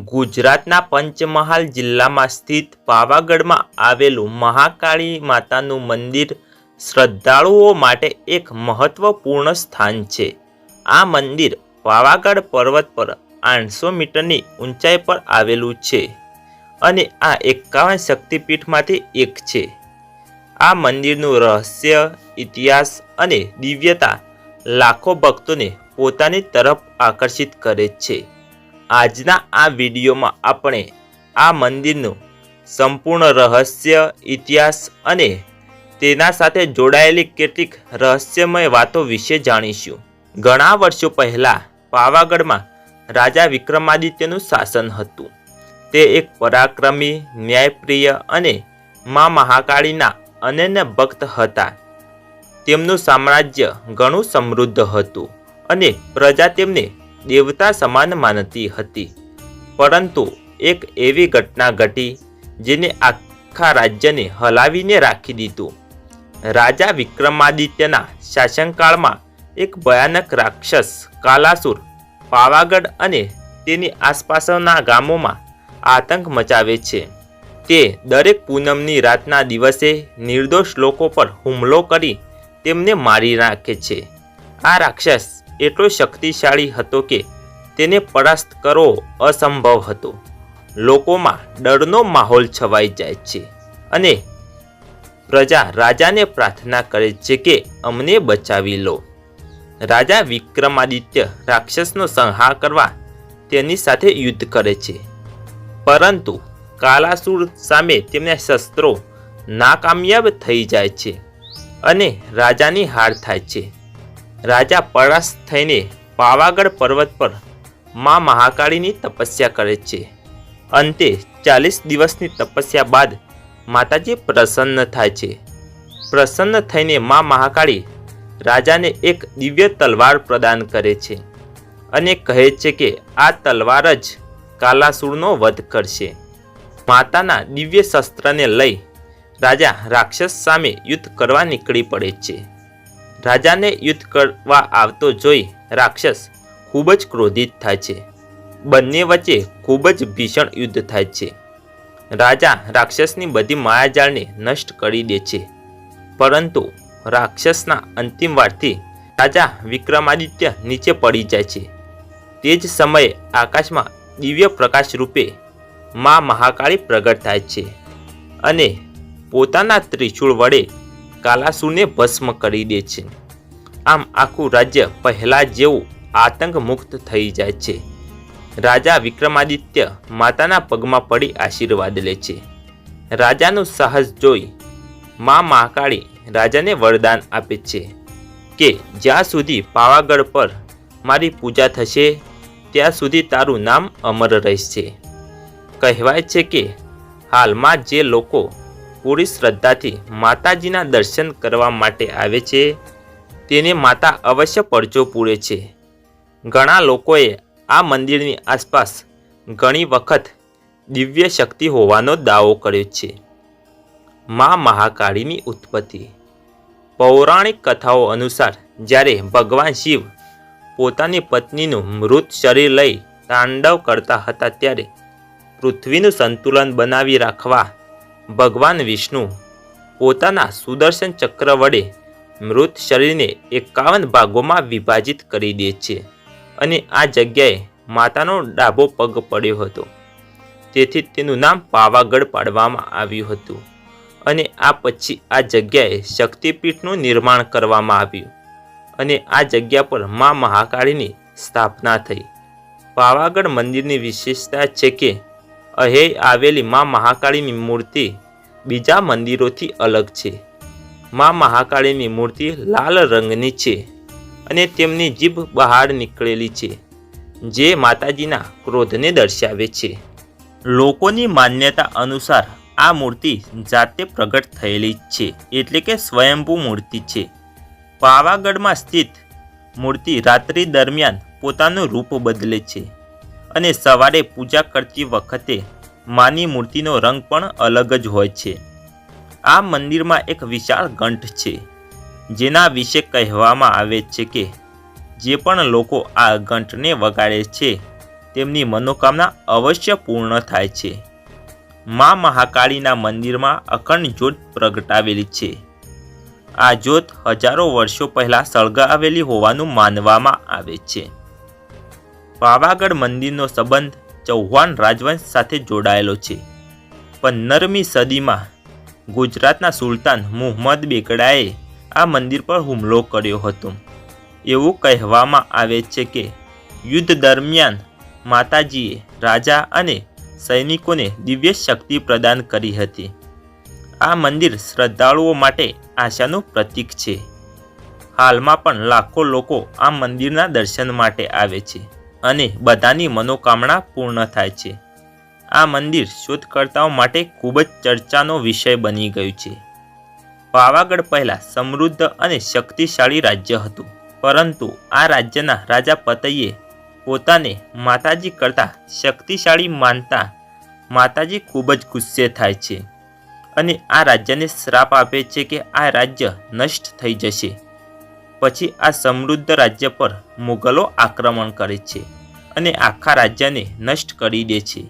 ગુજરાતના પંચમહાલ જિલ્લામાં સ્થિત પાવાગઢમાં આવેલું મહાકાળી માતાનું મંદિર શ્રદ્ધાળુઓ માટે એક મહત્વપૂર્ણ સ્થાન છે. આ મંદિર પાવાગઢ પર્વત પર 800 મીટરની ઊંચાઈ પર આવેલું છે અને આ 51 શક્તિપીઠમાંથી એક છે. આ મંદિરનું રહસ્ય, ઇતિહાસ અને દિવ્યતા લાખો ભક્તોને પોતાની તરફ આકર્ષિત કરે છે. આજના આ વિડીયોમાં આપણે આ મંદિરનું સંપૂર્ણ રહસ્ય, ઇતિહાસ અને તેના સાથે જોડાયેલી કેટલીક રહસ્યમય વાતો વિશે જાણીશું. ઘણા વર્ષો પહેલાં પાવાગઢમાં રાજા વિક્રમાદિત્યનું શાસન હતું. તે એક પરાક્રમી, ન્યાયપ્રિય અને મા મહાકાળીના અનન્ય ભક્ત હતા. તેમનું સામ્રાજ્ય ઘણું સમૃદ્ધ હતું અને પ્રજા તેમને દેવતા સમાન માનતી હતી. પરંતુ એક એવી ઘટના ઘટી જેને આખા રાજ્યને હલાવીને રાખી દીધું. રાજા વિક્રમાદિત્યના શાસનકાળમાં એક ભયાનક રાક્ષસ કાલાસુર પાવાગઢ અને તેની આસપાસના ગામોમાં આતંક મચાવે છે. તે દરેક પૂનમની રાતના દિવસે નિર્દોષ લોકો પર હુમલો કરી તેમને મારી નાખે છે. આ રાક્ષસ એટલો શક્તિશાળી હતો કે તેને પરાસ્ત કરવો અસંભવ હતો. લોકોમાં ડરનો માહોલ છવાઈ જાય છે અને પ્રજા રાજાને પ્રાર્થના કરે છે કે અમને બચાવી લો. રાજા વિક્રમાદિત્ય રાક્ષસનો સંહાર કરવા તેની સાથે યુદ્ધ કરે છે, પરંતુ કાલાસુર સામે તેમના શસ્ત્રો નાકામયાબ થઈ જાય છે અને રાજાની હાર થાય છે. રાજા પરાસ્ત થઈને પાવાગઢ પર્વત પર મા મહાકાળીની તપસ્યા કરે છે. અંતે 40 દિવસની તપસ્યા બાદ માતાજી પ્રસન્ન થાય છે. પ્રસન્ન થઈને મા મહાકાળી રાજાને એક દિવ્ય તલવાર પ્રદાન કરે છે અને કહે છે કે આ તલવાર જ કાલાસુરનો વધ કરશે. માતાના દિવ્ય શસ્ત્રને લઈ રાજા રાક્ષસ સામે યુદ્ધ કરવા નીકળી પડે છે. રાજાને યુદ્ધ કરવા આવતો જોઈ રાક્ષસ ખૂબ જ ક્રોધિત થાય છે. બંને વચ્ચે ખૂબ જ ભીષણ યુદ્ધ થાય છે. રાજા રાક્ષસની બધી માયાજાળને નષ્ટ કરી દે છે, પરંતુ રાક્ષસના અંતિમ વારથી રાજા વિક્રમાદિત્ય નીચે પડી જાય છે. તે જ સમયે આકાશમાં દિવ્ય પ્રકાશ રૂપે મા મહાકાળી પ્રગટ થાય છે અને પોતાના ત્રિશૂળ વડે કાલાસુરને ભસ્મ કરી દે છે. આમ આખું રાજ્ય પહેલાં જેવું આતંક મુક્ત થઈ જાય છે. રાજા વિક્રમાદિત્ય માતાના પગમાં પડી આશીર્વાદ લે છે. રાજાનું સાહસ જોઈ મા મહાકાળી રાજાને વરદાન આપે છે કે જ્યાં સુધી પાવાગઢ પર મારી પૂજા થશે ત્યાં સુધી તારું નામ અમર રહેશે. કહેવાય છે કે હાલમાં જે લોકો પૂરી શ્રદ્ધાથી માતાજીના દર્શન કરવા માટે આવે છે તેને માતા અવશ્ય પરચો પૂરે છે. ઘણા લોકોએ આ મંદિરની આસપાસ ઘણી વખત દિવ્ય શક્તિ હોવાનો દાવો કર્યો છે. મા મહાકાળીની ઉત્પત્તિ. પૌરાણિક કથાઓ અનુસાર જ્યારે ભગવાન શિવ પોતાની પત્નીનું મૃત શરીર લઈ તાંડવ કરતા હતા ત્યારે પૃથ્વીનું સંતુલન બનાવી રાખવા ભગવાન વિષ્ણુ પોતાના સુદર્શન ચક્ર વડે મૃત શરીરને 51 ભાગોમાં વિભાજિત કરી દે છે અને આ જગ્યાએ માતાનો ડાબો પગ પડ્યો હતો. તેથી તેનું નામ પાવાગઢ પાડવામાં આવ્યું હતું અને આ પછી આ જગ્યાએ શક્તિપીઠનું નિર્માણ કરવામાં આવ્યું અને આ જગ્યા પર મા મહાકાળીની સ્થાપના થઈ. પાવાગઢ મંદિરની વિશેષતા છે કે અહીં આવેલી મા મહાકાળીની મૂર્તિ બીજા મંદિરોથી અલગ છે. મા મહાકાળીની મૂર્તિ લાલ રંગની છે અને તેમની જીભ બહાર નીકળેલી છે, જે માતાજીના ક્રોધને દર્શાવે છે. લોકોની માન્યતા અનુસાર આ મૂર્તિ જાતે પ્રગટ થયેલી છે, એટલે કે સ્વયંભૂ મૂર્તિ છે. પાવાગઢમાં સ્થિત મૂર્તિ રાત્રિ દરમિયાન પોતાનું રૂપ બદલે છે અને સવારે પૂજા કરતી વખતે માની મૂર્તિનો રંગ પણ અલગ જ હોય છે. આ મંદિરમાં એક વિશાળ ઘંટ છે, જેના વિશે કહેવામાં આવે છે કે જે પણ લોકો આ ઘંટને વગાડે છે તેમની મનોકામના અવશ્ય પૂર્ણ થાય છે. મા મહાકાળીના મંદિરમાં અખંડ જ્યોત પ્રગટાવેલી છે. આ જ્યોત હજારો વર્ષો પહેલાં સળગાવેલી હોવાનું માનવામાં આવે છે. પાવાગઢ મંદિરનો સંબંધ ચૌહાણ રાજવંશ સાથે જોડાયેલો છે. 15મી સદીમાં ગુજરાતના સુલતાન મુહમ્મદ બેગડાએ આ મંદિર પર હુમલો કર્યો હતો. એવું કહેવામાં આવે છે કે યુદ્ધ દરમિયાન માતાજીએ રાજા અને સૈનિકોને દિવ્ય શક્તિ પ્રદાન કરી હતી. આ મંદિર શ્રદ્ધાળુઓ માટે આશાનું પ્રતીક છે. હાલમાં પણ લાખો લોકો આ મંદિરના દર્શન માટે આવે છે અને બધાની મનોકામના પૂર્ણ થાય છે. આ મંદિર શોધકર્તાઓ માટે ખૂબ જ ચર્ચાનો વિષય બની ગયું છે. પાવાગઢ પહેલાં સમૃદ્ધ અને શક્તિશાળી રાજ્ય હતું, પરંતુ આ રાજ્યના રાજા પતઈએ પોતાને માતાજી કરતાં શક્તિશાળી માનતા માતાજી ખૂબ જ ગુસ્સે થાય છે અને આ રાજ્યને શ્રાપ આપે છે કે આ રાજ્ય નષ્ટ થઈ જશે. પછી આ સમૃદ્ધ રાજ્ય પર મુગલો આક્રમણ કરે છે અને આખા રાજ્યને નષ્ટ કરી દે છે.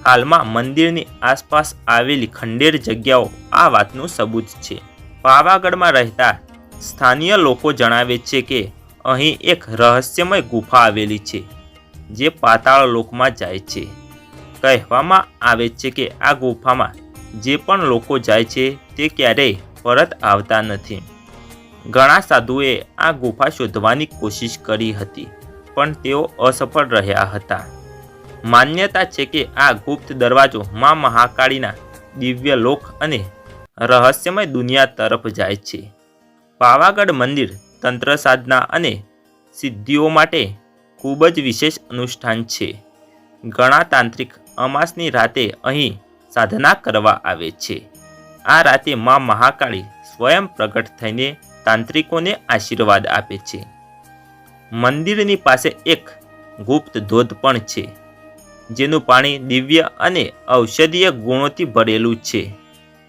હાલમાં મંદિરની આસપાસ આવેલી ખંડેર જગ્યાઓ આ વાતનું સબૂત છે. પાવાગઢમાં રહેતા સ્થાનીય લોકો જણાવે છે કે અહીં એક રહસ્યમય ગુફા આવેલી છે જે પાતાળ લોકમાં જાય છે. કહેવામાં આવે છે કે આ ગુફામાં જે પણ લોકો જાય છે તે ક્યારેય પરત આવતા નથી. ઘણા સાધુએ આ ગુફા શોધવાની કોશિશ કરી હતી, પણ તેઓ અસફળ રહ્યા હતા. માન્યતા છે કે આ ગુપ્ત દરવાજો મા મહાકાળીના દિવ્ય લોક અને રહસ્યમય દુનિયા તરફ જાય છે. પાવાગઢ મંદિર તંત્ર સાધના અને સિદ્ધિઓ માટે ખૂબ જ વિશેષ અનુષ્ઠાન છે. ઘણા તાંત્રિક અમાસની રાતે અહીં સાધના કરવા આવે છે. આ રાતે મા મહાકાળી સ્વયં પ્રગટ થઈને તાંત્રિકોને આશીર્વાદ આપે છે. મંદિરની પાસે એક ગુપ્ત ધોધ પણ છે, જેનું પાણી દિવ્ય અને ઔષધીય ગુણોથી ભરેલું છે.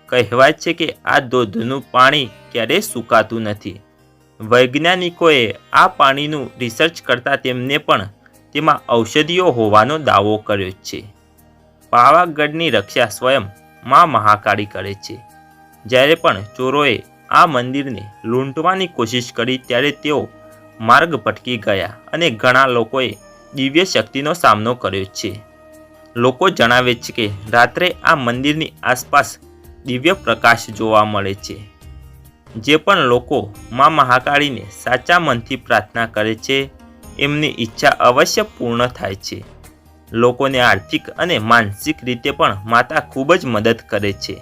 કહેવાય છે કે આ ધોધનું પાણી ક્યારેય સુકાતું નથી. વૈજ્ઞાનિકોએ આ પાણીનું રિસર્ચ કરતાં તેમને પણ તેમાં ઔષધિઓ હોવાનો દાવો કર્યો છે. પાવાગઢની રક્ષા સ્વયં મા મહાકાળી કરે છે. જ્યારે પણ ચોરોએ આ મંદિરને લૂંટવાની કોશિશ કરી ત્યારે તેઓ માર્ગ ભટકી ગયા અને ઘણા લોકોએ દિવ્ય શક્તિનો સામનો કર્યો છે. લોકો જણાવે છે કે રાત્રે આ મંદિરની આસપાસ દિવ્ય પ્રકાશ જોવા મળે છે. જે પણ લોકો મા મહાકાળીને સાચા મનથી પ્રાર્થના કરે છે એમની ઈચ્છા અવશ્ય પૂર્ણ થાય છે. લોકોને આર્થિક અને માનસિક રીતે પણ માતા ખૂબ જ મદદ કરે છે.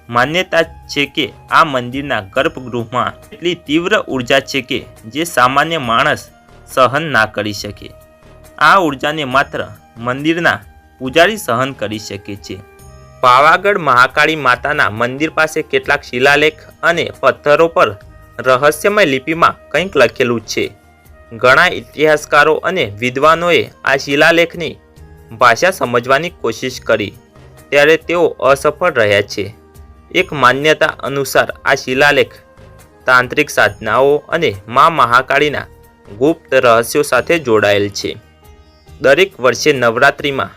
માન્યતા છે કે આ મંદિરના ગર્ભગૃહમાં એટલી તીવ્ર ઉર્જા છે કે જે સામાન્ય માણસ સહન ના કરી શકે. આ ઉર્જાને માત્ર મંદિરના પૂજારી સહન કરી શકે છે. પાવાગઢ મહાકાળી માતાના મંદિર પાસે કેટલાક શિલાલેખ અને પથ્થરો પર રહસ્યમય લિપિમાં કંઈક લખેલું છે. ઘણા ઇતિહાસકારો અને વિદ્વાનોએ આ શિલાલેખની ભાષા સમજવાની કોશિશ કરી, ત્યારે તેઓ અસફળ રહ્યા છે. એક માન્યતા અનુસાર આ શિલાલેખ તાંત્રિક સાધનાઓ અને મા મહાકાળીના ગુપ્ત રહસ્યો સાથે જોડાયેલ છે. દરેક વર્ષે નવરાત્રિમાં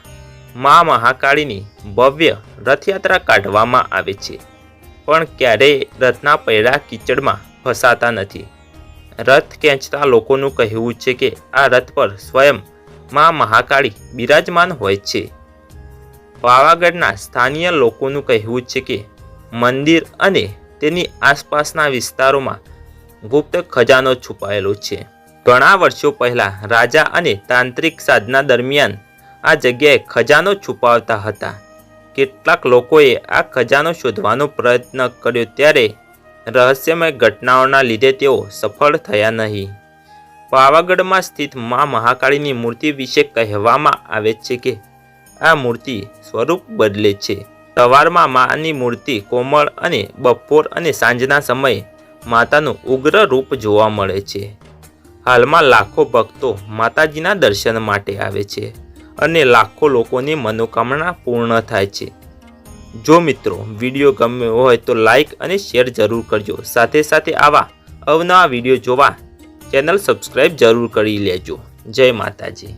મા મહાકાળીની ભવ્ય રથયાત્રા કાઢવામાં આવે છે, પણ ક્યારેય રથના પૈડા કીચડમાં ફસાતા નથી. રથ ખેંચતા લોકોનું કહેવું છે કે આ રથ પર સ્વયં મા મહાકાળી બિરાજમાન હોય છે. પાવાગઢના સ્થાનીય લોકોનું કહેવું છે કે મંદિર અને તેની આસપાસના વિસ્તારોમાં ગુપ્ત ખજાનો છુપાયેલો છે. ઘણા વર્ષો પહેલાં રાજા અને તાંત્રિક સાધના દરમિયાન આ જગ્યાએ ખજાનો છુપાવતા હતા. કેટલાક લોકોએ આ ખજાનો શોધવાનો પ્રયત્ન કર્યો, ત્યારે રહસ્યમય ઘટનાઓના લીધે તેઓ સફળ થયા નહીં. પાવાગઢમાં સ્થિત મા મહાકાળીની મૂર્તિ વિશે કહેવામાં આવે છે કે આ મૂર્તિ સ્વરૂપ બદલે છે. સવારમાં માની મૂર્તિ કોમળ અને બપોર અને સાંજના સમયે માતાનું ઉગ્ર રૂપ જોવા મળે છે. હાલમાં લાખો ભક્તો માતાજીના દર્શન માટે આવે છે અને લાખો લોકોની મનોકામના પૂર્ણ થાય છે. જો મિત્રો વિડીયો ગમ્યો હોય તો લાઈક અને શેર જરૂર કરજો. સાથે સાથે આવા અવનવા વિડીયો જોવા ચેનલ સબસ્ક્રાઈબ જરૂર કરી લેજો. જય માતાજી.